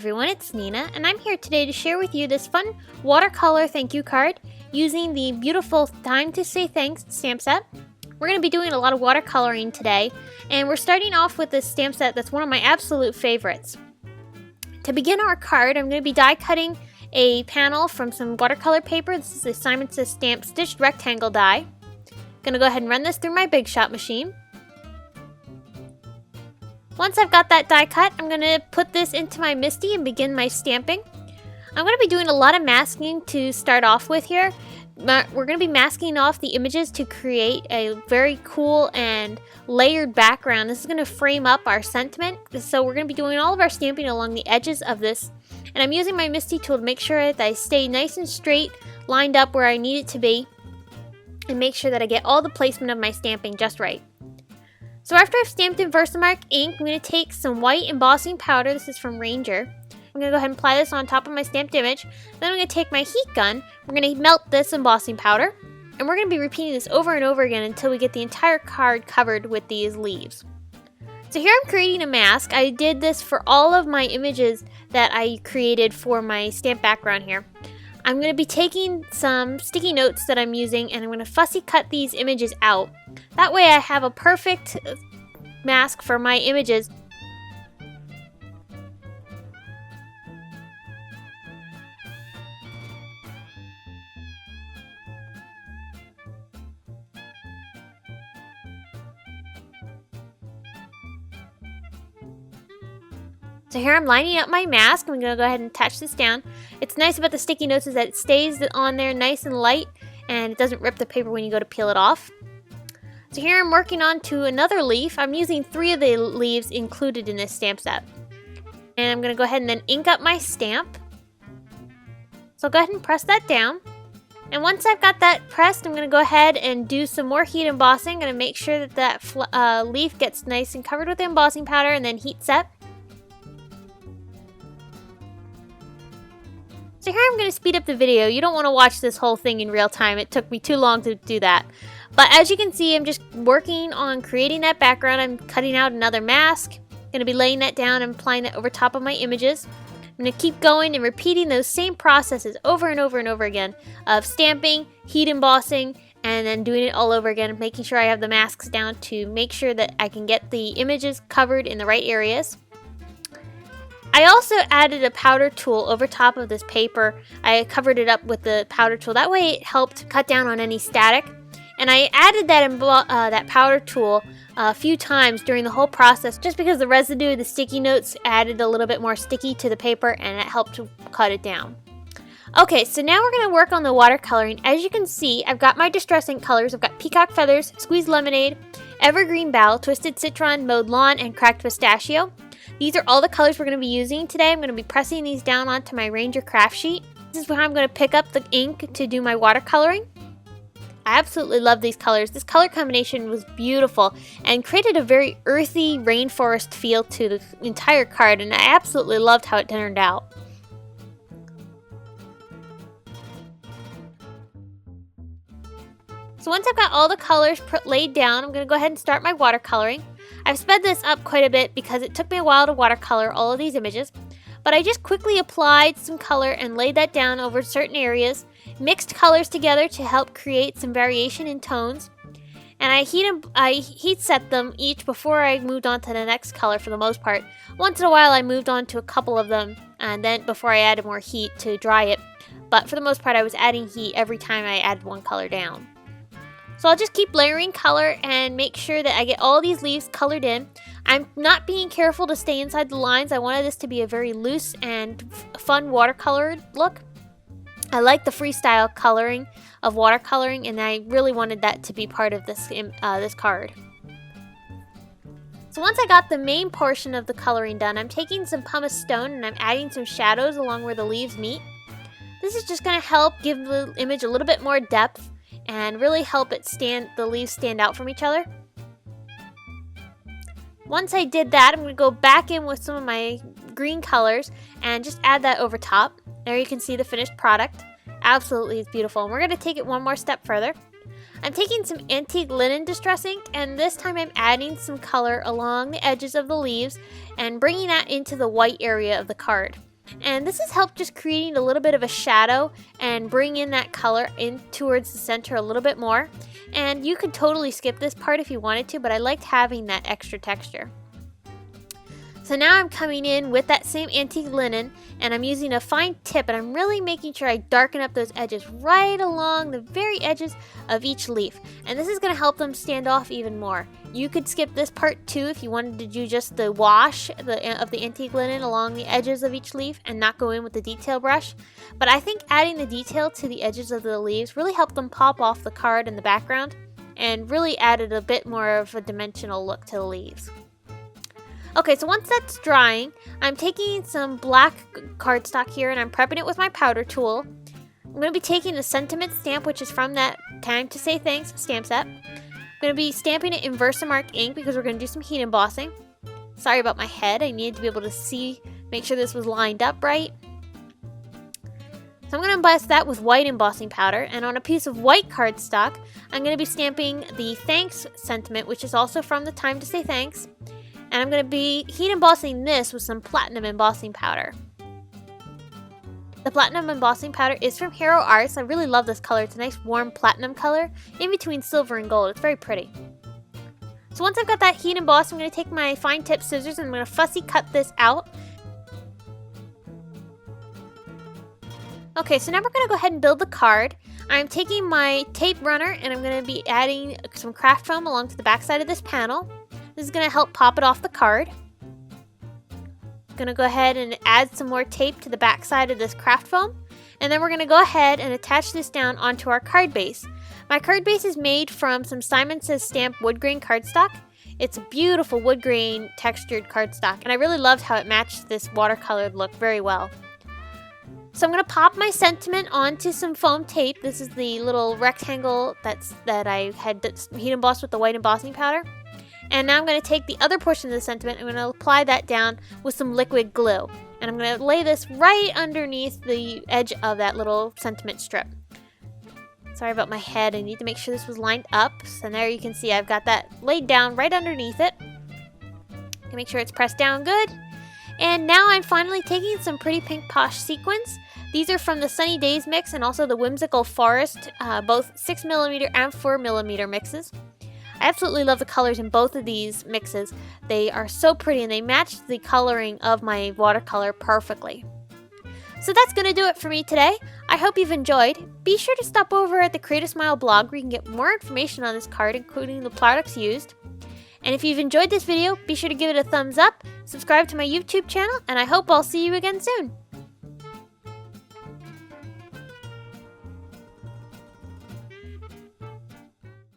everyone, it's Nina, and I'm here today to share with you this fun watercolor thank you card using the beautiful Time to Say Thanks stamp set. We're going to be doing a lot of watercoloring today, and we're starting off with this stamp set that's one of my absolute favorites. To begin our card, I'm going to be die cutting a panel from some watercolor paper. This is the Simon Says Stamp Stitched Rectangle die. I'm going to go ahead and run this through my Big Shot machine. Once I've got that die cut, I'm going to put this into my MISTI and begin my stamping. I'm going to be doing a lot of masking to start off with here. We're going to be masking off the images to create a very cool and layered background. This is going to frame up our sentiment. So we're going to be doing all of our stamping along the edges of this. And I'm using my MISTI tool to make sure that I stay nice and straight, lined up where I need it to be, and make sure that I get all the placement of my stamping just right. So after I've stamped in Versamark ink, I'm going to take some white embossing powder. This is from Ranger. I'm going to go ahead and apply this on top of my stamped image. Then I'm going to take my heat gun. We're going to melt this embossing powder. And we're going to be repeating this over and over again until we get the entire card covered with these leaves. So here I'm creating a mask. I did this for all of my images that I created for my stamp background here. I'm going to be taking some sticky notes that I'm using, and I'm going to fussy cut these images out. That way I have a perfect mask for my images. So here I'm lining up my mask. I'm going to go ahead and attach this down. It's nice about the sticky notes is that it stays on there nice and light, and it doesn't rip the paper when you go to peel it off. So here I'm working on to another leaf. I'm using 3 of the leaves included in this stamp set. And I'm going to go ahead and then ink up my stamp. So I'll go ahead and press that down. And once I've got that pressed, I'm going to go ahead and do some more heat embossing. I'm going to make sure that leaf gets nice and covered with the embossing powder and then heat set. So here I'm going to speed up the video. You don't want to watch this whole thing in real time. It took me too long to do that. But as you can see, I'm just working on creating that background. I'm cutting out another mask. I'm going to be laying that down and applying that over top of my images. I'm going to keep going and repeating those same processes over and over and over again of stamping, heat embossing, and then doing it all over again, making sure I have the masks down to make sure that I can get the images covered in the right areas. I also added a powder tool over top of this paper. I covered it up with the powder tool. That way it helped cut down on any static. And I added that powder tool a few times during the whole process just because the residue of the sticky notes added a little bit more sticky to the paper, and it helped to cut it down. Okay, so now we're going to work on the watercoloring. As you can see, I've got my Distress ink colors. I've got Peacock Feathers, Squeezed Lemonade, Evergreen Bough, Twisted Citron, Mowed Lawn, and Cracked Pistachio. These are all the colors we're going to be using today. I'm going to be pressing these down onto my Ranger craft sheet. This is where I'm going to pick up the ink to do my watercoloring. I absolutely love these colors. This color combination was beautiful and created a very earthy rainforest feel to the entire card, and I absolutely loved how it turned out. So once I've got all the colors laid down, I'm going to go ahead and start my watercoloring. I've sped this up quite a bit because it took me a while to watercolor all of these images, but I just quickly applied some color and laid that down over certain areas, mixed colors together to help create some variation in tones, and I heat set them each before I moved on to the next color for the most part. Once in a while I moved on to a couple of them and then before I added more heat to dry it, but for the most part I was adding heat every time I added one color down. So I'll just keep layering color and make sure that I get all these leaves colored in. I'm not being careful to stay inside the lines. I wanted this to be a very loose and fun watercolored look. I like the freestyle coloring of watercoloring, and I really wanted that to be part of this card. So once I got the main portion of the coloring done, I'm taking some pumice stone and I'm adding some shadows along where the leaves meet. This is just going to help give the image a little bit more depth and really help the leaves stand out from each other. Once I did that, I'm going to go back in with some of my green colors and just add that over top. There you can see the finished product. Absolutely, it's beautiful. And we're going to take it one more step further. I'm taking some antique linen distress ink, and this time I'm adding some color along the edges of the leaves and bringing that into the white area of the card. And this has helped just creating a little bit of a shadow and bring in that color in towards the center a little bit more. And you could totally skip this part if you wanted to, but I liked having that extra texture. So now I'm coming in with that same antique linen, and I'm using a fine tip, and I'm really making sure I darken up those edges right along the very edges of each leaf. And this is going to help them stand off even more. You could skip this part too if you wanted to do just the wash of the antique linen along the edges of each leaf and not go in with the detail brush. But I think adding the detail to the edges of the leaves really helped them pop off the card in the background and really added a bit more of a dimensional look to the leaves. Okay, so once that's drying, I'm taking some black cardstock here and I'm prepping it with my powder tool. I'm going to be taking a sentiment stamp, which is from that Time to Say Thanks stamp set. I'm going to be stamping it in Versamark ink because we're going to do some heat embossing. Sorry about my head, I needed to be able to make sure this was lined up right. So I'm going to emboss that with white embossing powder, and on a piece of white cardstock, I'm going to be stamping the thanks sentiment, which is also from the Time to Say Thanks. And I'm going to be heat embossing this with some platinum embossing powder. The platinum embossing powder is from Hero Arts. I really love this color. It's a nice warm platinum color in between silver and gold. It's very pretty. So once I've got that heat embossed, I'm going to take my fine tip scissors and I'm going to fussy cut this out. Okay, so now we're going to go ahead and build the card. I'm taking my tape runner and I'm going to be adding some craft foam along to the back side of this panel. This is going to help pop it off the card. I'm going to go ahead and add some more tape to the back side of this craft foam. And then we're going to go ahead and attach this down onto our card base. My card base is made from some Simon Says Stamp wood grain cardstock. It's a beautiful wood grain textured cardstock. And I really loved how it matched this watercolored look very well. So I'm going to pop my sentiment onto some foam tape. This is the little rectangle that I had heat embossed with the white embossing powder. And now I'm going to take the other portion of the sentiment and I'm going to apply that down with some liquid glue. And I'm going to lay this right underneath the edge of that little sentiment strip. Sorry about my head, I need to make sure this was lined up. So there you can see I've got that laid down right underneath it. Make sure it's pressed down good. And now I'm finally taking some pretty pink posh sequins. These are from the Sunny Days mix and also the Whimsical Forest, both 6mm and 4mm mixes. I absolutely love the colors in both of these mixes. They are so pretty and they match the coloring of my watercolor perfectly. So that's going to do it for me today. I hope you've enjoyed. Be sure to stop over at the Create a Smile blog where you can get more information on this card, including the products used. And if you've enjoyed this video, be sure to give it a thumbs up, subscribe to my YouTube channel, and I hope I'll see you again soon.